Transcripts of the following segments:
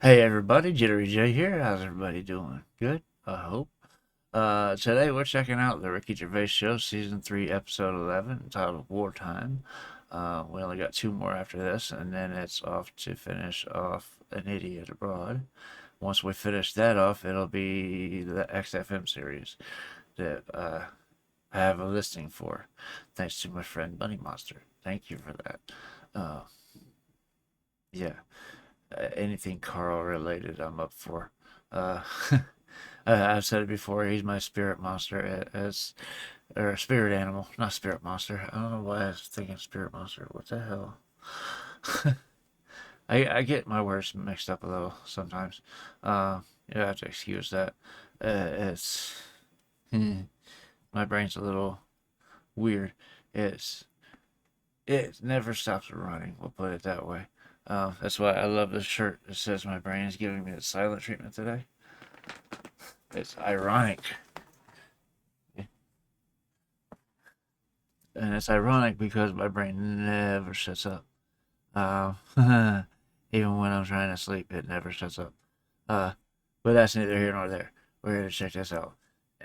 Hey everybody, JitteryJay here. How's everybody doing? Good, I hope. Today we're checking out the Ricky Gervais Show, Season 3, Episode 11, entitled Wartime. We only got 2 more after this, and then it's off to finish off An Idiot Abroad. Once we finish that off, it'll be the XFM series that I have a listing for, thanks to my friend Bunny Monster. Thank you for that. Yeah. Anything Carl related, I'm up for. I've said it before. He's my spirit monster, or spirit animal, not spirit monster. I don't know why I was thinking spirit monster. What the hell? I get my words mixed up though sometimes. You have to excuse that. It's my brain's a little weird. It never stops running. We'll put it that way. That's why I love this shirt. It says my brain is giving me the silent treatment today. It's ironic. And it's ironic because my brain never shuts up. Even when I'm trying to sleep, it never shuts up. But that's neither here nor there. We're here to check this out.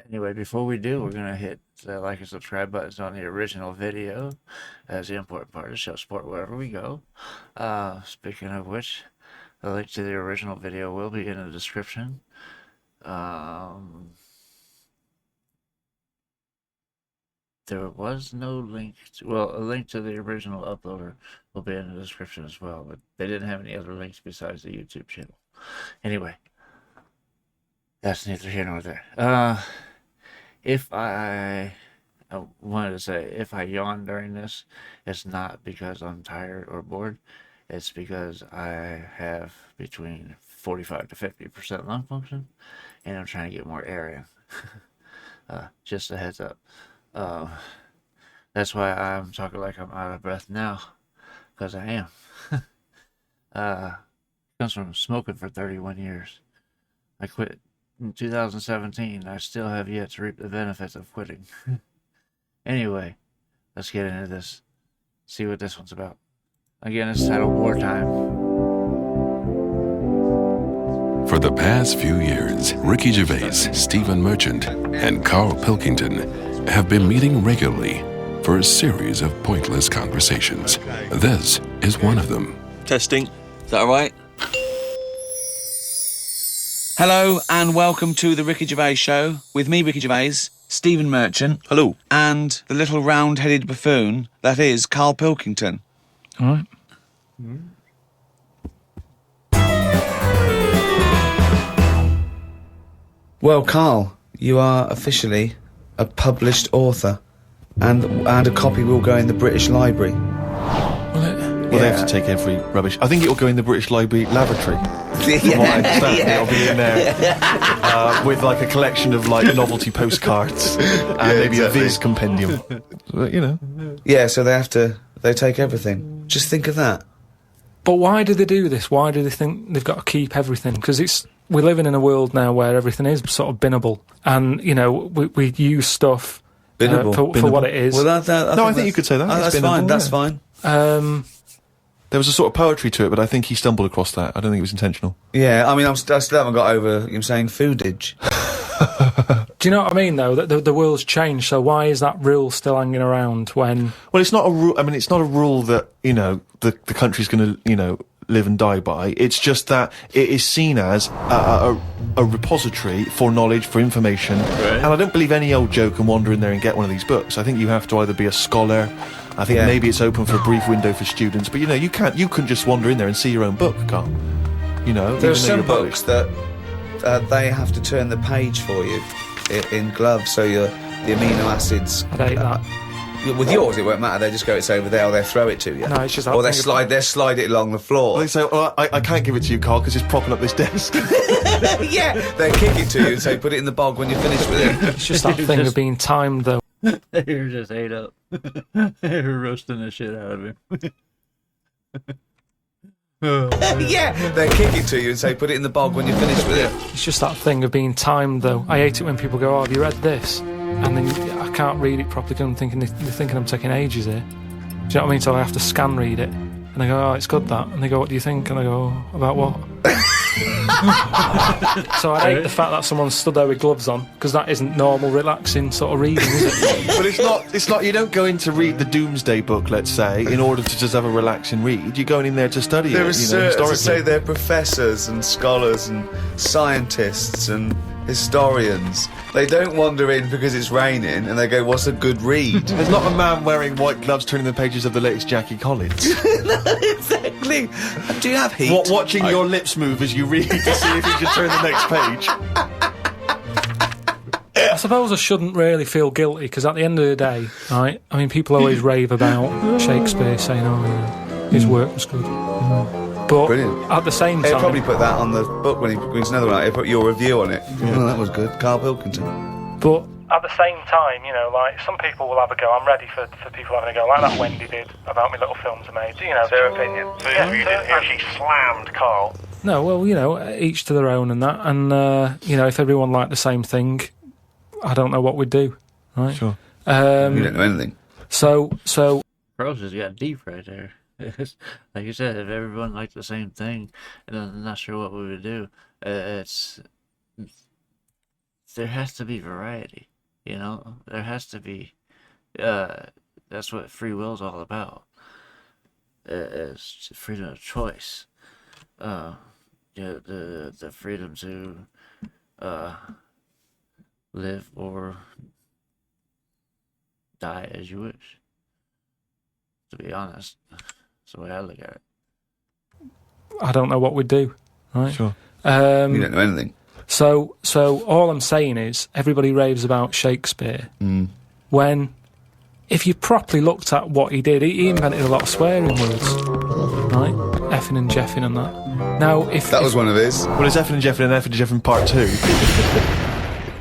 Anyway, before we do, we're going to hit the like and subscribe buttons on the original video, as the important part of the show, support wherever we go. Speaking of which, the link to the original video will be in the description. There was no link a link to the original uploader will be in the description as well, but they didn't have any other links besides the YouTube channel. Anyway, that's neither here nor there. If I wanted to say, if I yawn during this, it's not because I'm tired or bored. It's because I have between 45 to 50% lung function, and I'm trying to get more air in. Just a heads up. That's why I'm talking like I'm out of breath now, because I am. Comes from smoking for 31 years. I quit in 2017. I still have yet to reap the benefits of quitting. Anyway, let's get into this. See what this one's about. Again, it's titled Wartime. For the past few years, Ricky Gervais, Stephen Merchant, and Karl Pilkington have been meeting regularly for a series of pointless conversations. This is one of them. Testing. Is that all right? Hello and welcome to the Ricky Gervais Show with me, Ricky Gervais, Stephen Merchant. Hello. And the little round-headed buffoon that is Karl Pilkington. All right. Well, Karl, you are officially a published author, and a copy will go in the British Library. Well, they have to take every rubbish. I think it'll go in the British Library lavatory. From what I understand, it'll be in there with like a collection of like novelty postcards and maybe a Viz compendium. But, you know. Yeah, so they take everything. Just think of that. But why do they do this? Why do they think they've got to keep everything? Because we're living in a world now where everything is sort of binnable, and you know we use stuff for what it is. Well, I think you could say that. That's fine. That's fine. There was a sort of poetry to it, but I think he stumbled across that. I don't think it was intentional. Yeah, I mean, I still haven't got over him saying foodage. Do you know what I mean, though? That the world's changed, so why is that rule still hanging around when... Well, it's not a rule. I mean, it's not a rule that, you know, the country's going to, you know, live and die by. It's just that it is seen as a repository for knowledge, for information. Right. And I don't believe any old Joe can wander in there and get one of these books. I think you have to either be a scholar. I think maybe it's open for a brief window for students, but you know, you can just wander in there and see your own book, Carl. You know, there are some books that they have to turn the page for you in gloves, so the amino acids. I hate that. With yours, it won't matter. They just go, it's over there, or they throw it to you. No, it's just. Or they slide it along the floor. Well, they say, "Oh, I can't give it to you, Carl, because it's propping up this desk." Yeah, they kick it to you and say, "Put it in the bog when you're finished with it." It's just that thing of being timed, though. You're just ate up. You're roasting the shit out of him. Yeah, they kick it to you and say, "Put it in the bog when you're finished with it." It's just that thing of being timed, though. I hate it when people go, "Oh, have you read this?" And then I can't read it properly because I'm thinking they're thinking I'm taking ages here. Do you know what I mean? So I have to scan read it, and they go, "Oh, it's good that," and they go, "What do you think?" And I go, "Oh, about what?" So I hate the fact that someone stood there with gloves on, because that isn't normal, relaxing sort of reading, is it? But it's not, you don't go in to read the Doomsday Book, let's say, in order to just have a relaxing read. You're going in there to study They're it, researchers, historically. to say they're professors and scholars and scientists and historians. They don't wander in because it's raining and they go, what's a good read? There's not a man wearing white gloves turning the pages of the latest Jackie Collins. Exactly. Do you have heat? Watching your lips move as you read to see if you can turn the next page. I suppose I shouldn't really feel guilty, because at the end of the day, right, I mean, people always rave about Shakespeare, saying, oh, yeah, his work was good. But Brilliant. at the same He'll time... probably put that on the book when he brings another one out. He'll put your review on it. Oh, that was good. Karl Pilkington. But at the same time, you know, like, some people will have a go. I'm ready for people having a go, like that Wendy did about me little films I made. You know, It's her opinion. So you didn't actually slammed Carl. No, well, you know, each to their own and that. And, you know, if everyone liked the same thing, I don't know what we'd do, right? Sure. You don't know anything. So Carl's just got deep right there. Like you said, if everyone liked the same thing, and I'm not sure what we would do. There has to be variety, you know. There has to be. That's what free will is all about. It's freedom of choice. The freedom to live or die as you wish. To be honest, that's the way I look at it. I don't know what we'd do, right? Sure. You don't know anything. So all I'm saying is everybody raves about Shakespeare. When, if you properly looked at what he did, he invented a lot of swearing words, right? Effing and jeffing and that. Now, That was one of his. Well, it's Effing and Jeffing and Effing and Jeffing Part 2.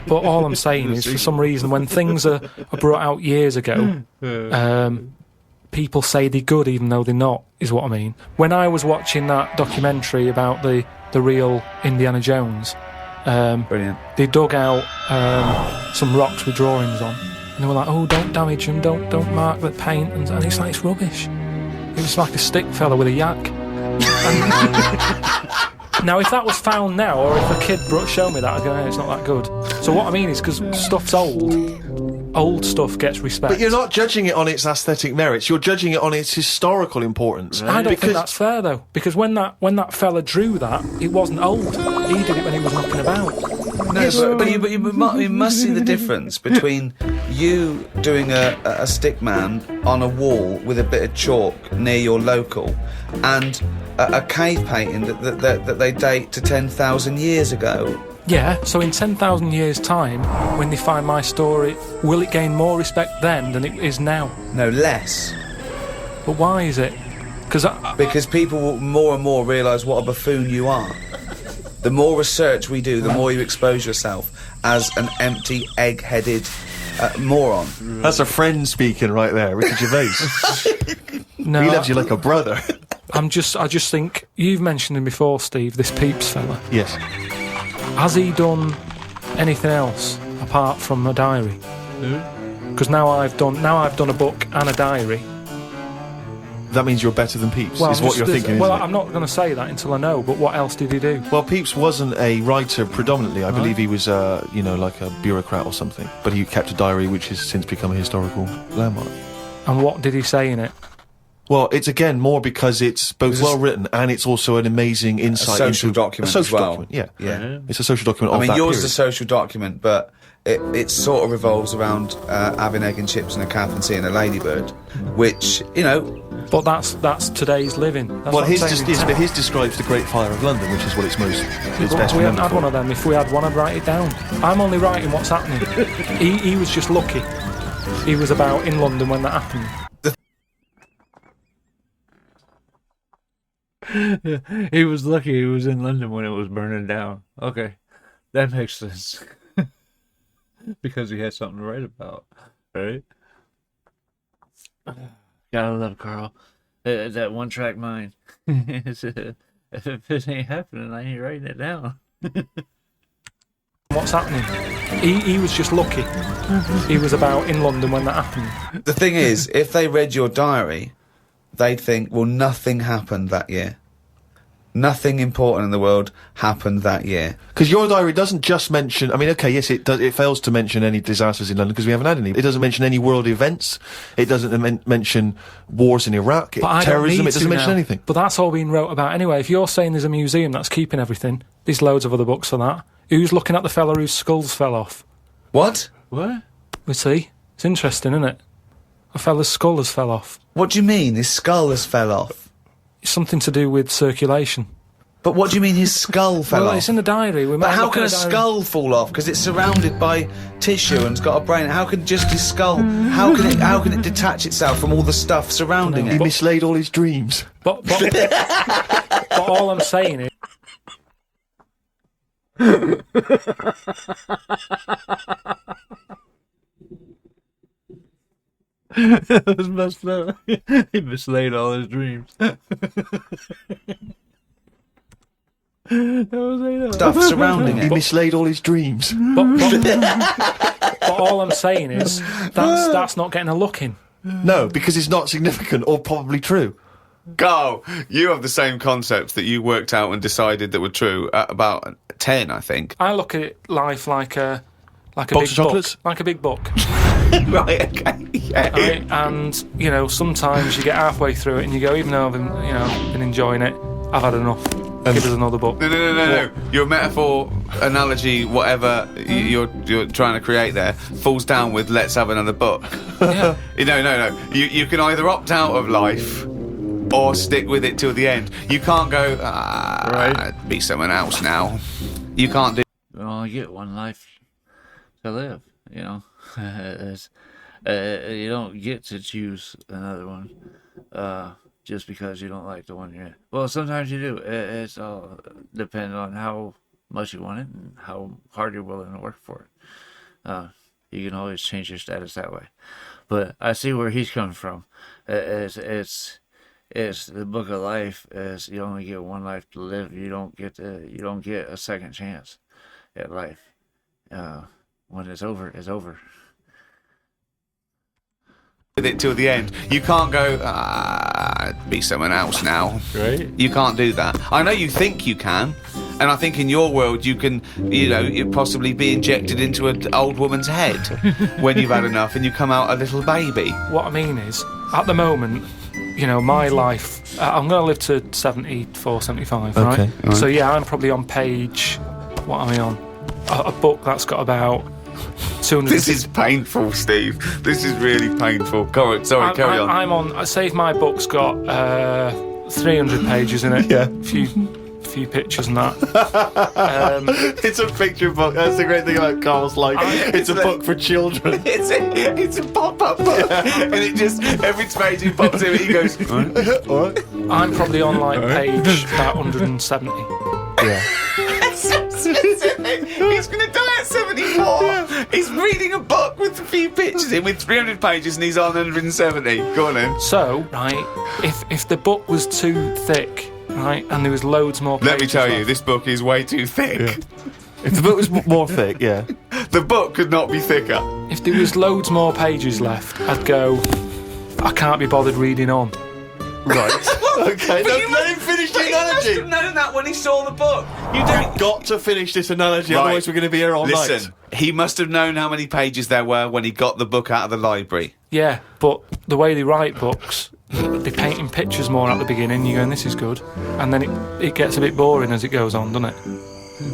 But all I'm saying is, for some reason, when things are brought out years ago, people say they're good even though they're not, is what I mean. When I was watching that documentary about the real Indiana Jones, Brilliant. they dug out some rocks with drawings on, and they were like, oh, don't damage them, don't mark the paint, and it's like, it's rubbish. It was like a stick fella with a yak. Now, if that was found now, or if a kid showed me that, I'd go, hey, it's not that good. So what I mean is, because stuff's old stuff gets respect. But you're not judging it on its aesthetic merits, you're judging it on its historical importance. I don't think that's fair, though, because when that fella drew that, it wasn't old. He did it when he was knocking about. No, but you must see the difference between you doing a stick man on a wall with a bit of chalk near your local and a cave painting that they date to 10,000 years ago. Yeah, so in 10,000 years' time, when they find my story, will it gain more respect then than it is now? No, less. But why is it? Because people will more and more realise what a buffoon you are. The more research we do, the more you expose yourself as an empty, egg-headed moron. That's a friend speaking right there, Ricky Gervais. No, He loves you like a brother. I just think, you've mentioned him before, Steve, this Peeps fella. Yes. Has he done anything else apart from a diary? Because now I've done a book and a diary. That means you're better than Peeps, is what you're thinking, Well, isn't it? I'm not going to say that until I know, but what else did he do? Well, Pepys wasn't a writer predominantly. I believe he was, like a bureaucrat or something. But he kept a diary which has since become a historical landmark. And what did he say in it? Well, it's again more because it's both well written and it's also an amazing insight social into document a social as well. document. Yeah, Yeah. it's a social document. I mean, of that yours period. is a social document, but it sort of revolves around having egg and chips and a calf and seeing a ladybird, which, you know. But that's today's living. That's Well, what I'm his saying. his describes the Great Fire of London, which is what it's most. It's But best we haven't remembered had for. one of them. If we had one, I'd write it down. I'm only writing what's happening. He was just lucky. He was about in London when that happened. He was lucky he was in London when it was burning down. Okay, that makes sense. Because he had something to write about, right? Gotta love Carl. That one-track mind. If it ain't happening, I ain't writing it down. What's happening? He was just lucky. He was about in London when that happened. The thing is, if they read your diary, they'd think, well, nothing happened that year. Nothing important in the world happened that year. Because your diary doesn't just mention. I mean, okay, yes, it does. It fails to mention any disasters in London because we haven't had any. It doesn't mention any world events. It doesn't mention wars in Iraq, terrorism. It doesn't mention anything. But that's all been wrote about anyway. If you're saying there's a museum that's keeping everything, there's loads of other books for that. Who's looking at the fella whose skulls fell off? What? What? We see. It's interesting, isn't it? A fella's skull has fell off. What do you mean? His skull has fell off? It's something to do with circulation. But what do you mean his skull fell Well, off? it's in the diary. But how can a skull fall off? Because it's surrounded by tissue and it's got a brain. How can just his skull? How can it detach itself from all the stuff surrounding He it? mislaid all his dreams. But all I'm saying is. That was messed up. He mislaid all his dreams. Stuff surrounding He it. mislaid all his dreams. But all I'm saying is that's not getting a look in. No, because it's not significant or probably true. Carl, you have the same concepts that you worked out and decided that were true at about 10, I think. I look at life like a Box big of chocolates? book, like a big book. Right, okay, yeah. Right? And you know, sometimes you get halfway through it and you go, even though I've been enjoying it, I've had enough. Give us another book. No. Your metaphor, analogy, whatever you're trying to create there, falls down with "let's have another book." Yeah. No. You can either opt out of life or stick with it till the end. You can't go, be someone else now. You can't do. Well, you get one life to live, you know. You don't get to choose another one just because you don't like the one you're in. Well, sometimes you do. It's all depends on how much you want it and how hard you're willing to work for it. You can always change your status that way. But I see where he's coming from. It's the book of life. Is you only get one life to live. You don't get a second chance at life. When it's over, it's over. With it till the end. You can't go, be someone else now. Right. You can't do that. I know you think you can, and I think in your world you can, you possibly be injected into an old woman's head when you've had enough and you come out a little baby. What I mean is, at the moment, my life, I'm going to live to 74, 75, right? Okay. Right. So yeah, I'm probably on page, what am I on? A book that's got about 200... This is painful, Steve. This is really painful. Carry on. I'm on... I say if my book's got 300 pages in it. Yeah. Few pictures and that. It's a picture book. That's the great thing about Carl's life. It's a book for children. It's a pop-up book. And it just, every page he pops in, he goes, All right. I'm probably on page about 170. Yeah. He's going to die at 74. He's reading a book with a few pictures in with 300 pages and he's on 170. Go on then. So, right, if the book was too thick, right, and there was loads more pages Let me tell you, left, this book is way too thick. Yeah. If the book was more thick, yeah. The book could not be thicker. if there was loads more pages left, I'd go, I can't be bothered reading on. Right. Okay, let him finish the He must analogy. have known that when he saw the book. You don't. Got to finish this analogy, Right. otherwise we're going to be here all night. Listen, he must have known how many pages there were when he got the book out of the library. Yeah, but the way they write books, they're painting pictures more at the beginning, you're going, this is good. And then it gets a bit boring as it goes on, doesn't it?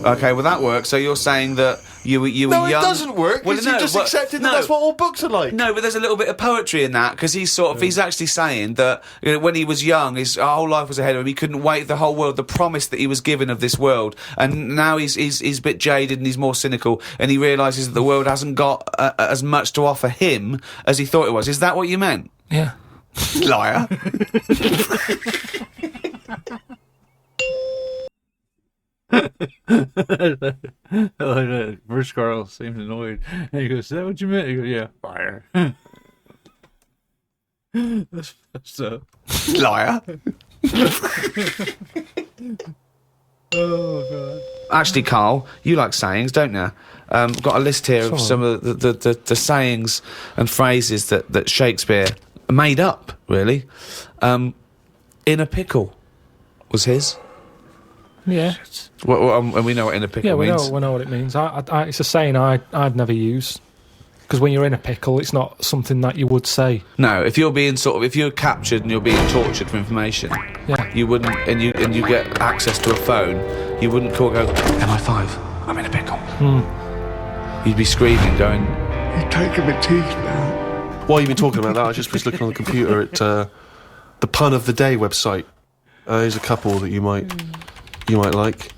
Okay, well that works. So you're saying that you were young. No, it doesn't work. Well, Well, you just accepted that that's what all books are like. No, but there's a little bit of poetry in that because he's actually saying that when he was young, his whole life was ahead of him. He couldn't wait the whole world, the promise that he was given of this world, and now he's a bit jaded and he's more cynical, and he realises that the world hasn't got as much to offer him as he thought it was. Is that what you meant? Yeah. Liar. First Carl seemed annoyed. And he goes, is that what you meant? He goes, yeah, fire. That's up. Liar. Oh, God. Actually, Carl, you like sayings, don't you? Got a list here of some of the sayings and phrases that Shakespeare made up, really. In a pickle was his. Yeah. And we know what in a pickle Yeah, we means. know what it means. It's a saying I'd never use. Because when you're in a pickle, it's not something that you would say. No, if you're captured and you're being tortured for information, you wouldn't, and you get access to a phone, you wouldn't go, MI5, I'm in a pickle. You'd be screaming, going, "You're taking my teeth now." While you've been talking about that, I just was looking on the computer at the Pun of the Day website. There's a couple that you might like.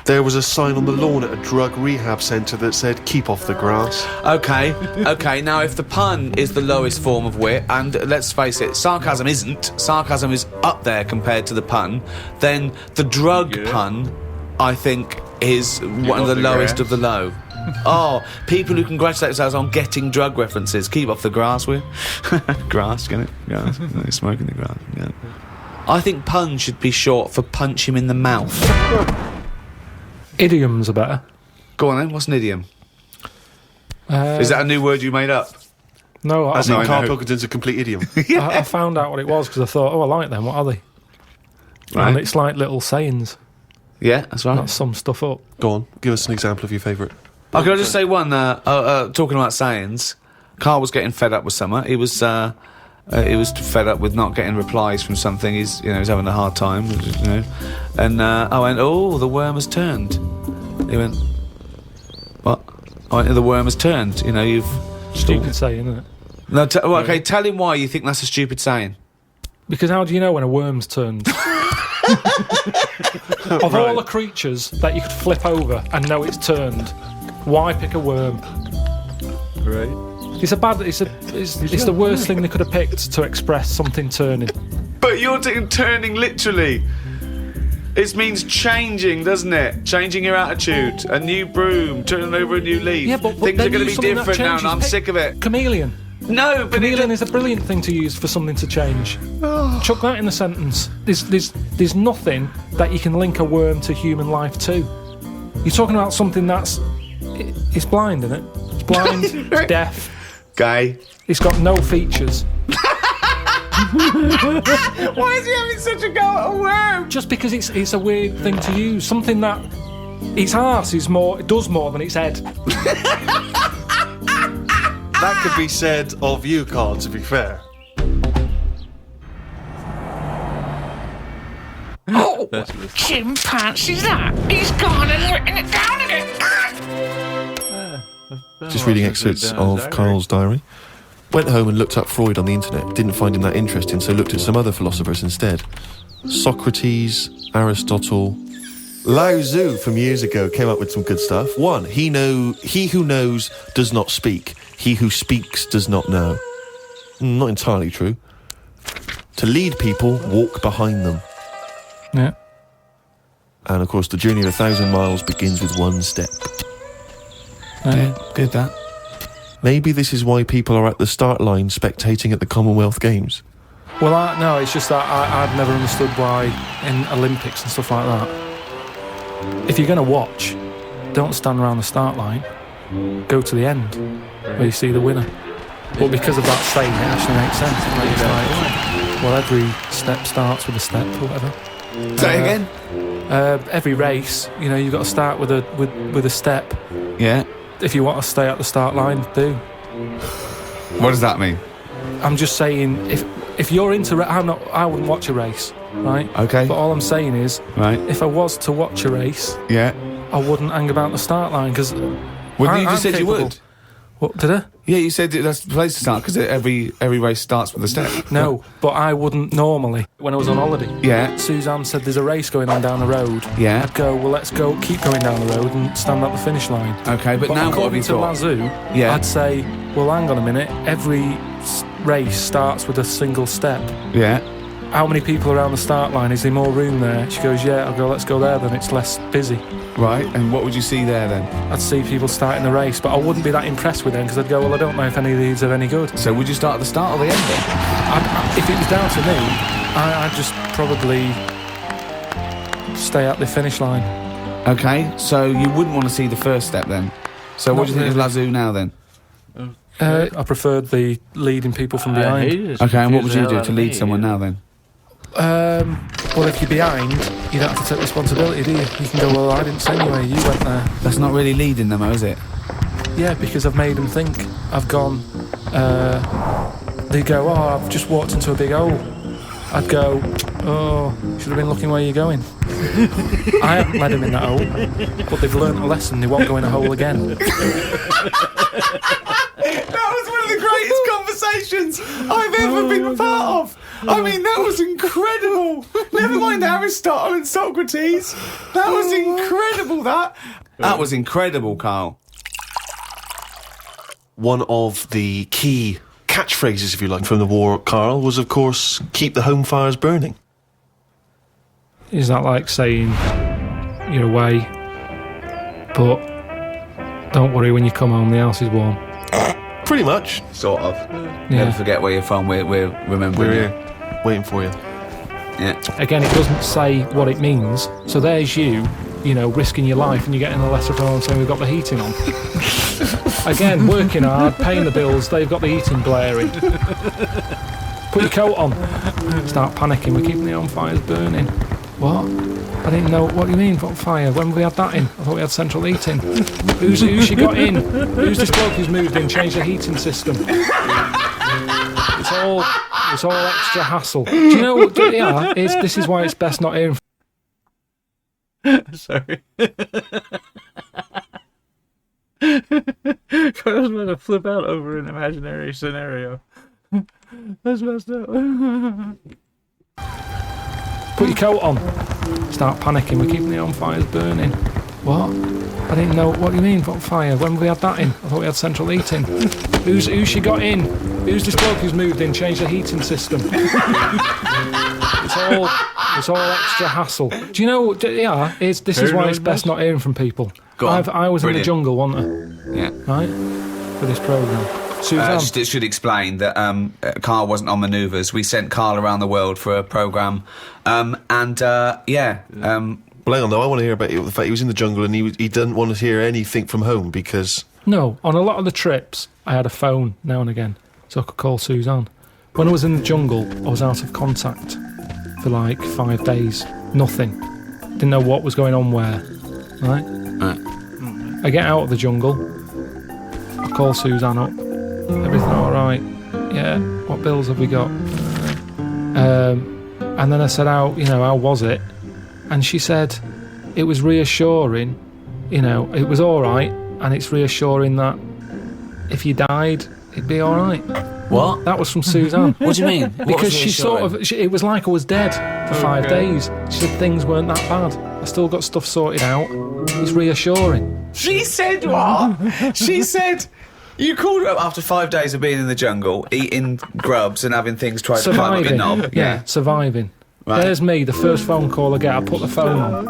There was a sign on the lawn at a drug rehab centre that said, "Keep off the grass." Okay, now if the pun is the lowest form of wit, and let's face it, sarcasm isn't, sarcasm is up there compared to the pun, then the drug pun, I think, is one of the lowest of the low. Oh, people who congratulate themselves on getting drug references. Keep off the grass, will you? Grass, get it? Grass. They're smoking the grass. Yeah. I think pun should be short for punch him in the mouth. Idioms are better. Go on then, what's an idiom? Is that a new word you made up? No, As in Carl Pilkington's a complete idiom. I found out what it was because I thought, I like them, what are they? Right. And it's like little sayings. Yeah, that's right. That sum stuff up. Go on, give us an example of your favourite. Oh, can I just say one? Talking about sayings, Carl was getting fed up with something. He was fed up with not getting replies from something. He's having a hard time. And I went, "Oh, the worm has turned." He went, "What?" I went, "The worm has turned. You've." Stupid saying, isn't it? No, okay. Tell him why you think that's a stupid saying. Because how do you know when a worm's turned? Of all the creatures that you could flip over and know it's turned, why pick a worm? Right. It's the worst thing they could have picked to express something turning. But you're taking turning literally. It means changing, doesn't it? Changing your attitude. A new broom, turning over a new leaf. Yeah, but things then are going to use be something that different now, and changes. I'm sick of it. Chameleon. No, but Chameleon is a brilliant thing to use for something to change. Chuck that in the sentence. There's nothing that you can link a worm to human life to. You're talking about something it's blind, isn't it? It's blind, it's deaf. Gay. It's got no features. Why is he having such a go at a worm? Just because it's a weird thing to use. Something that its arse it does more than its head. That could be said of you, Carl, to be fair. Oh, chimpanzee's that? He's gone and written it down again. Just reading excerpts of Carl's diary. Went home and looked up Freud on the internet. Didn't find him that interesting, so looked at some other philosophers instead. Socrates, Aristotle. Lao Tzu from years ago came up with some good stuff. 1. He who knows does not speak. He who speaks does not know. Not entirely true. To lead people, walk behind them. Yeah. And of course, the journey of 1,000 miles begins with one step. Yeah, good that. Maybe this is why people are at the start line spectating at the Commonwealth Games. Well, no, it's just that I've never understood why in Olympics and stuff like that, if you're going to watch, don't stand around the start line. Go to the end where you see the winner. But because of that saying, it actually makes sense. It's like, well, every step starts with a step or whatever. Say again. Every race, you've got to start with a step. Yeah. If you want to stay at the start line, do. What does that mean? I'm just saying, if you're into, I wouldn't watch a race, right? Okay. But all I'm saying is, right, if I was to watch a race, yeah, I wouldn't hang about the start line because. Well, you just said you would. What did I? Yeah, you said that's the place to start because every race starts with a step. No, but I wouldn't normally when I was on holiday. Yeah. Suzanne said there's a race going on down the road. Yeah. I'd go, well, let's go, keep going down the road and stand at the finish line. Okay, but now what have you thought? According to Lazoo, I'd say, well, hang on a minute, every race starts with a single step. Yeah. How many people around the start line? Is there more room there? She goes, yeah. I'll go, let's go there then, it's less busy. Right, and what would you see there then? I'd see people starting the race, but I wouldn't be that impressed with them because I'd go, well, I don't know if any of these are any good. So would you start at the start or the end then? If it was down to me, I'd just probably stay at the finish line. Okay, so you wouldn't want to see the first step then? So what do you think of Lazoo now then? I preferred the leading people from behind. Okay, and what would you do to lead someone now then? Well, if you're behind, you don't have to take responsibility, do you? You can go, well, I didn't say anyway, you went there. That's not really leading them, though, is it? Yeah, because I've made them think. I've gone, they go, oh, I've just walked into a big hole. I'd go, oh, should have been looking where you're going. I haven't led them in that hole, but they've learnt a lesson, they won't go in a hole again. That was one of the greatest conversations I've ever been a part of. I mean, that was incredible. Never mind Aristotle and Socrates. That was incredible, That was incredible, Carl. One of the key catchphrases, if you like, from the war, Carl, was, of course, keep the home fires burning. Is that like saying you're away, but don't worry, when you come home, the house is warm? Pretty much. Sort of. Yeah. Never forget where you're from. We're remembering We're you. here, waiting for you. Yeah. Again, it doesn't say what it means, so there's you know, risking your life, and you're getting a letter from home saying we've got the heating on. Again, working hard, paying the bills, they've got the heating blaring. Put your coat on. Start panicking, we're keeping the home fires burning. What? I didn't know. What do you mean, what fire? When have we had that in? I thought we had central heating. Who's she got in? Who's this bloke who's moved in, changed the heating system? It's all extra hassle. Do you know what? Yeah, this is why it's best not hearing. Sorry. I was about to flip out over an imaginary scenario. That's messed up. Put your coat on. Start panicking, we're keeping the home fires burning. What? I didn't know. What do you mean, what fire? When have we had that in? I thought we had central heating. Who's she got in? Who's this bloke who's moved in, changed the heating system? It's all extra hassle. Do you know? Yeah, this is why it's best not hearing from people. Go on. I was Brilliant. in the jungle, wasn't I? Yeah. Right? For this programme. Suzanne. Just should explain that Carl wasn't on manoeuvres. We sent Carl around the world for a programme. Well, hang on, though. I want to hear about the fact he was in the jungle and he didn't want to hear anything from home because... No, on a lot of the trips, I had a phone now and again, so I could call Suzanne. When I was in the jungle, I was out of contact for like 5 days. Nothing. Didn't know what was going on where. Right? I get out of the jungle. I call Suzanne up. Everything all right? Yeah. What bills have we got? And then I said, how was it? And she said, it was reassuring. It was all right, and it's reassuring that if you died, it'd be all right. What? That was from Suzanne. What do you mean? Because she it was like I was dead for 5 days. She said things weren't that bad. I still got stuff sorted out. It's reassuring. She said what? She said... You called her up after 5 days of being in the jungle, eating grubs and having things tried to climb up your knob. Yeah, surviving. Right. There's me, the first phone call I get, I put the phone on.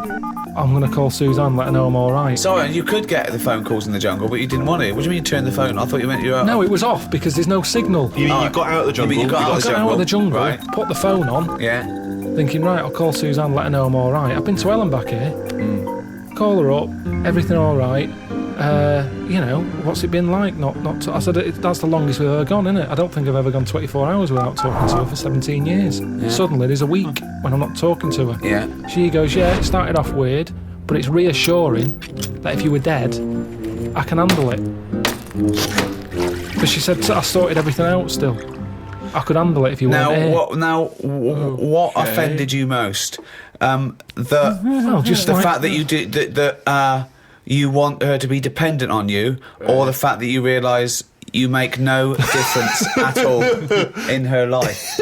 I'm going to call Suzanne, let her know I'm all right. Sorry, you could get the phone calls in the jungle, but you didn't want it. What do you mean you turned the phone? I thought you meant you were... No, it was off because there's no signal. You mean you got out of the jungle? You got I got out of the jungle, right. put the phone on, Yeah. thinking, right, I'll call Suzanne, let her know I'm all right. I've been to Ellen back here. Call her up, everything all right. What's it been like? I said, that's the longest we've ever gone, isn't it? I don't think I've ever gone 24 hours without talking to her for 17 years. Yeah. Suddenly, there's a week when I'm not talking to her. Yeah. She goes, yeah, it started off weird, but it's reassuring that if you were dead, I can handle it. Because she said, I sorted everything out still. I could handle it if you weren't here. What offended you most? Just the like fact that you did that you want her to be dependent on you, or the fact that you realise you make no difference at all in her life.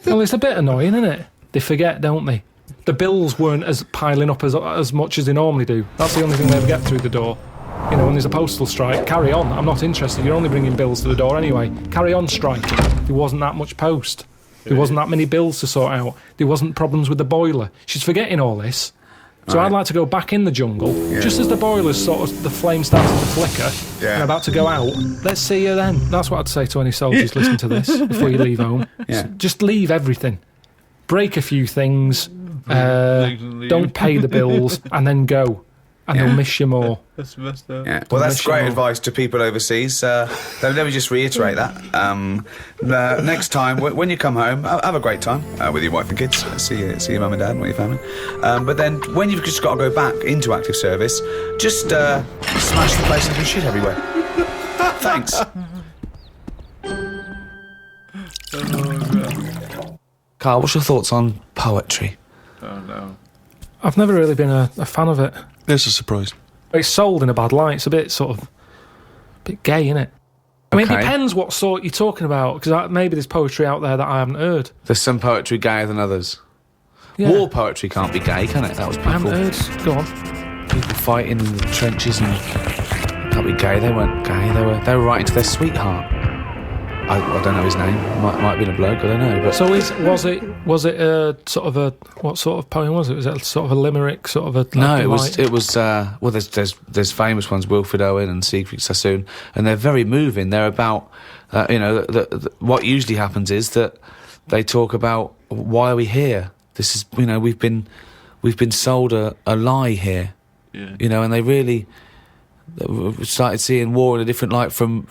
Well, it's a bit annoying, isn't it? They forget, don't they? The bills weren't as piling up as much as they normally do. That's the only thing they ever get through the door. When there's a postal strike, carry on. I'm not interested. You're only bringing bills to the door anyway. Carry on striking. There wasn't that much post. There wasn't that many bills to sort out. There wasn't problems with the boiler. She's forgetting all this. So I'd like to go back in the jungle, just as the boiler's the flame starts to flicker, and about to go out. Let's see you then. That's what I'd say to any soldiers listening to this before you leave home. Yeah. Just leave everything. Break a few things. Don't pay the bills, and then go. and they'll miss you more. That's messed up. Yeah. Well, that's great advice to people overseas. Let me just reiterate that. Next time, when you come home, have a great time with your wife and kids. See your mum and dad and your family. But then, when you've just got to go back into active service, just smash the place into shit everywhere. Thanks. Carl, what's your thoughts on poetry? Oh no. I've never really been a fan of it. There's a surprise. It's sold in a bad light. It's a bit a bit gay, isn't it? I mean, it Okay. depends what sort you're talking about, because maybe there's poetry out there that I haven't heard. There's some poetry gayer than others. Yeah. War poetry can't be gay, can it? That was I haven't people, heard. Go on. people fighting in the trenches and can't be gay. They weren't gay. They were writing to their sweetheart. I don't know his name. Might have been a bloke. I don't know. But So was it a sort of a what sort of poem was it? Was it sort of a limerick, sort of a no, like, it was. Well, there's famous ones, Wilfred Owen and Siegfried Sassoon, and they're very moving. They're about what usually happens is that they talk about why are we here. This is we've been sold a lie here. Yeah. And they really started seeing war in a different light from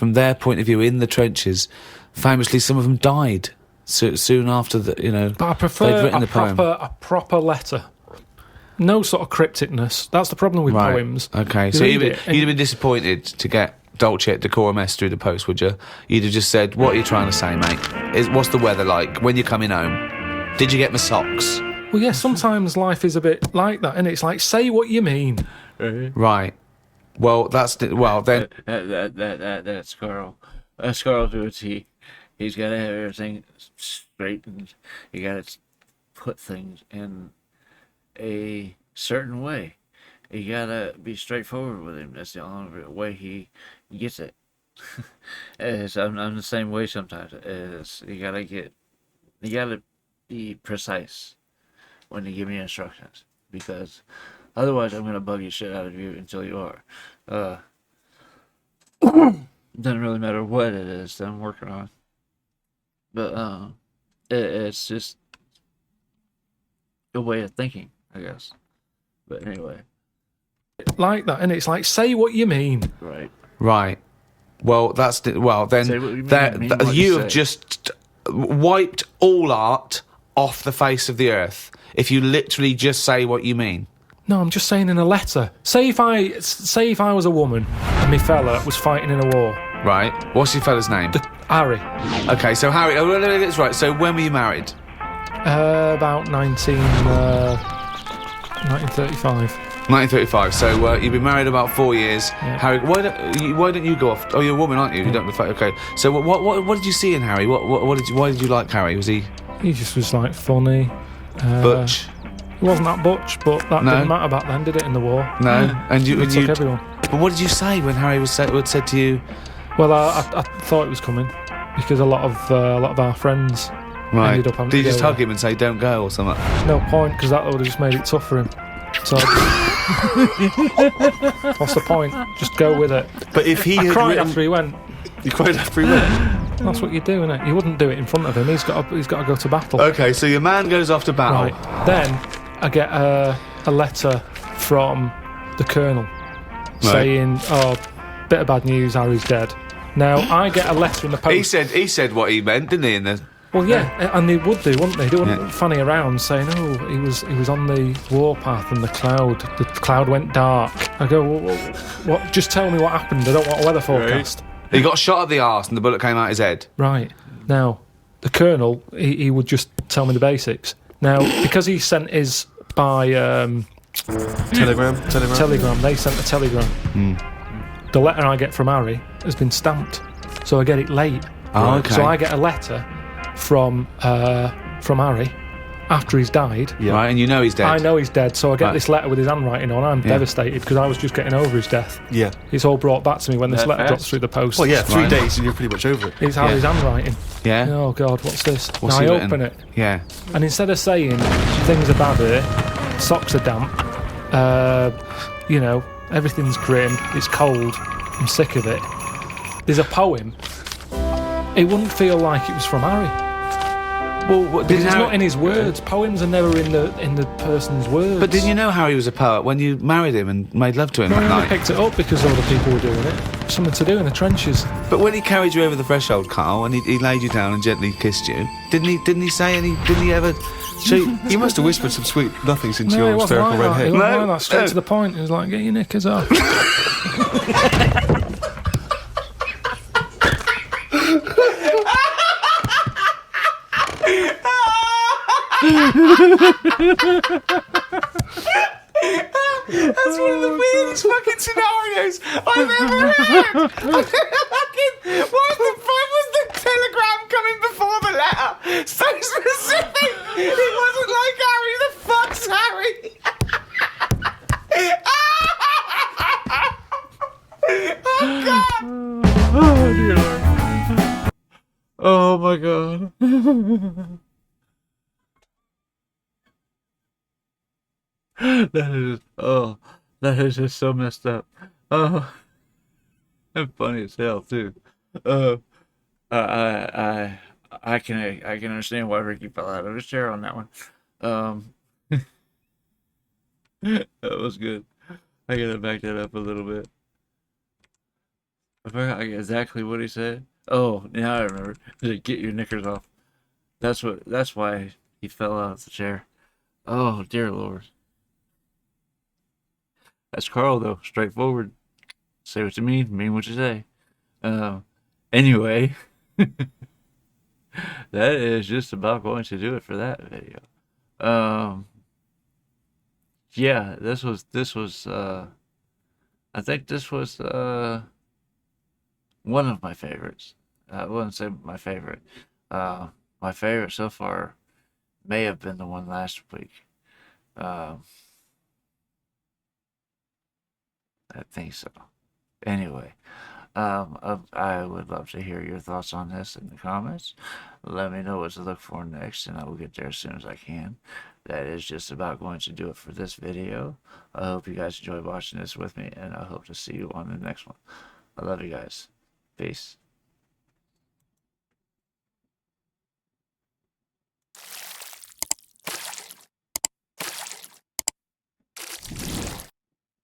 their point of view in the trenches. Famously, some of them died soon after the. But I they'd prefer written the poem. a proper letter. No sort of crypticness. That's the problem with Right. poems. Okay, You so read you'd it and- have been disappointed to get Dolce et Decorum Est through the post, would you? You'd have just said, "What are you trying to say, mate? What's the weather like? When you're coming home? Did you get my socks?" Well, yeah, sometimes life is a bit like that, and it's like, say what you mean. Right. Well, then. That's Carl. That's Carl to a T. He's got to have everything straightened. You got to put things in a certain way. You got to be straightforward with him. That's the only way he gets it. I'm the same way sometimes. You got to be precise when you give me instructions, because otherwise I'm going to bug the shit out of you until you are. Doesn't really matter what it is that I'm working on, but it's just a way of thinking, I guess. But anyway, Like that, and it's like, say what you mean. Right. Well, then Say what you mean, mean what you you have say. just wiped all art off the face of the earth if you literally just say what you mean. No, I'm just saying in a letter. Say if I was a woman and my fella was fighting in a war. Right. What's your fella's name? Harry. Okay, so Harry, that's right. So when were you married? About 1935. 1935. So you've been married about 4 years. Yeah. Harry, why don't you go off? Oh, you're a woman, aren't you? You don't. Okay. So what did you see in Harry? Why did you like Harry? Was he He just was like funny. butch? He wasn't that butch, but that No. didn't matter back then, did it? In the war. No. And He took everyone. But what did you say when Harry said to you? Well, I thought it was coming because a lot of our friends Right. ended up having Did you to just go hug him and say "Don't go" or something? No point, because that would have just made it tough for him. So, what's the point? Just go with it. But if he I had cried written, after he went. you cried after he went. That's what you do, innit? You wouldn't do it in front of him. He's got to go to battle. Okay, so your man goes off to battle. Right. Then I get a letter from the colonel saying, "Oh, bit of bad news. Harry's dead." Now I get a letter in the post. He said what he meant, didn't he? In the Well, yeah, and they would do, wouldn't they? They wouldn't Yeah. fanny around saying, "Oh, he was on the warpath and the cloud went dark." I go, "What? Just tell me what happened. I don't want a weather forecast." he got shot at the arse and the bullet came out his head. Right. Now, the colonel, he would just tell me the basics. Now, because he sent his by Telegram. telegram, they sent a telegram. The letter I get from Harry has been stamped, so I get it late. Oh, okay. So I get a letter from Harry after he's died. Yeah. Right, and you know he's dead. I know he's dead, so I get Right. this letter with his handwriting on. I'm devastated because I was just getting over his death. Yeah. It's all brought back to me when this That letter fast? drops through the post. Well, yeah, 3 Right. days and you're pretty much over it. It's Harry's handwriting. Yeah. Oh, God, what's this? What's now he I written? open it, Yeah. and instead of saying things are bad here, socks are damp, everything's grim, it's cold, I'm sick of it, there's a poem. It wouldn't feel like it was from Harry. Well, what, Because it's not in his words. Poems are never in the person's words. But didn't you know Harry was a poet when you married him and made love to him No, that he only night? picked it up because other people were doing it. Something to do in the trenches. But when he carried you over the threshold, Carl, and he laid you down and gently kissed you, didn't he say any? Didn't he ever? He must have whispered some sweet nothings into No, it your wasn't hysterical like red that. It head. wasn't like that. Straight to the point. It was like, get your knickers off. That's one of the weirdest fucking scenarios I've ever heard. Why was the telegram coming before the letter? So specific. It wasn't like Harry. The fuck's Harry? Oh God. Oh dear Lord. Oh my God. That is just so messed up. Oh, and funny as hell too. I can understand why Ricky fell out of his chair on that one. That was good. I gotta back that up a little bit. I forgot exactly what he said. Oh, now I remember. He said, "Get your knickers off." That's why he fell out of the chair. Oh dear Lord. That's Carl though, straightforward. Say what you mean what you say. Anyway, that is just about going to do it for that video. Yeah, this was I think this was one of my favorites. I wouldn't say my favorite. My favorite so far may have been the one last week. I think so. Anyway, I would love to hear your thoughts on this in the comments. Let me know what to look for next, and I will get there as soon as I can. That is just about going to do it for this video. I hope you guys enjoyed watching this with me, and I hope to see you on the next one. I love you guys. Peace.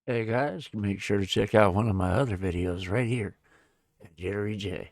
Hey guys, make sure to check out one of my other videos right here at JitteryJay.